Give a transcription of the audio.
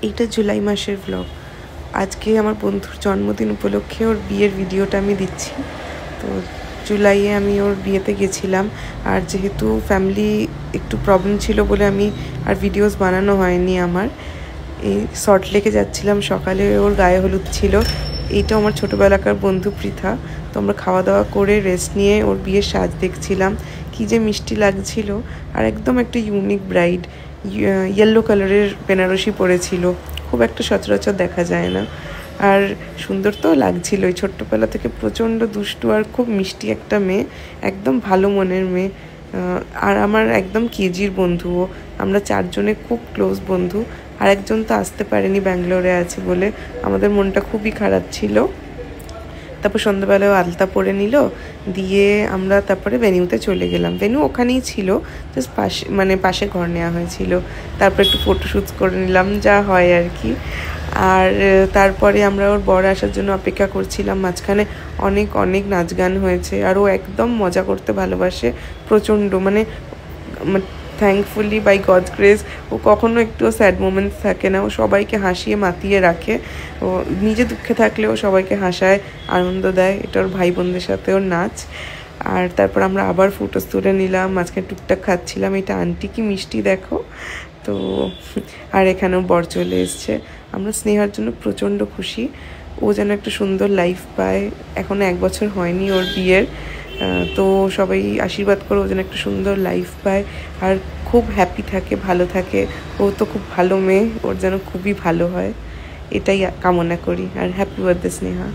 এইটা জুলাই মাসের ব্লগ। আজকে আমার বন্ধুর জন্মদিন উপলক্ষে ওর বিয়ের ভিডিওটা আমি দিচ্ছি। তো জুলাইয়ে আমি ওর বিয়েতে গেছিলাম, আর যেহেতু ফ্যামিলি একটু প্রবলেম ছিল বলে আমি আর ভিডিওস বানানো হয়নি আমার। এই সল্টলেকে যাচ্ছিলাম, সকালে ওর গায়ে হলুদ ছিল। এইটা আমার ছোটোবেলাকার বন্ধু পৃথা। তো আমরা খাওয়া দাওয়া করে রেস্ট নিয়ে ওর বিয়ের সাজ দেখছিলাম, কী যে মিষ্টি লাগছিল। আর একদম একটা ইউনিক ব্রাইড, ইয়েলো কালারের বেনারসি পরেছিল, খুব একটা সচরাচর দেখা যায় না। আর সুন্দর তো লাগছিল। ওই ছোট্টবেলা থেকে প্রচণ্ড দুষ্টু আর খুব মিষ্টি একটা মেয়ে, একদম ভালো মনের মেয়ে। আর আমার একদম কেজির বন্ধুও, আমরা চারজনে খুব ক্লোজ বন্ধু। আর একজন তো আসতে পারেনি, ব্যাঙ্গালোরে আছে বলে আমাদের মনটা খুবই খারাপ ছিল। তারপর সন্ধ্যাবেলাও আলতা পরে নিল, দিয়ে আমরা তারপরে ভেনিউতে চলে গেলাম। ভেনিউ ওখানেই ছিল, জাস্ট পাশে ঘর নেওয়া হয়েছিল। তারপর একটু ফটোশ্যুট করে নিলাম, যা হয় আর কি। আর তারপরে আমরা ওর বর আসার জন্য অপেক্ষা করছিলাম। মাঝখানে অনেক অনেক নাচ গান হয়েছে, আর ও একদম মজা করতে ভালোবাসে প্রচণ্ড। মানে থ্যাঙ্কফুলি বাই গডস গ্রেস ও কখনো একটু স্যাড মোমেন্টস থাকে না, ও সবাইকে হাসিয়ে মাতিয়ে রাখে। ও নিজে দুঃখে থাকলেও সবাইকে হাসায়, আনন্দ দেয়। এটা ওর ভাই বোনদের সাথে ওর নাচ। আর তারপর আমরা আবার ফটোস তুলে নিলাম, মাঝখানে টুকটাক খাচ্ছিলাম। এটা আন্টি কি মিষ্টি দেখো তো। আর এখানেও বর চলে এসছে। আমরা স্নেহার জন্য প্রচণ্ড খুশি, ও যেন একটা সুন্দর লাইফ পায়। এখনও 1 বছর হয়নি ওর বিয়ের, তো সবাই আশীর্বাদ করে ও যেন একটা সুন্দর লাইফ পায় আর খুব হ্যাপি থাকে, ভালো থাকে। ও তো খুব ভালো মেয়ে, ওর যেন খুবই ভালো হয়, এটাই কামনা করি। আর হ্যাপি বার্থডে স্নেহা।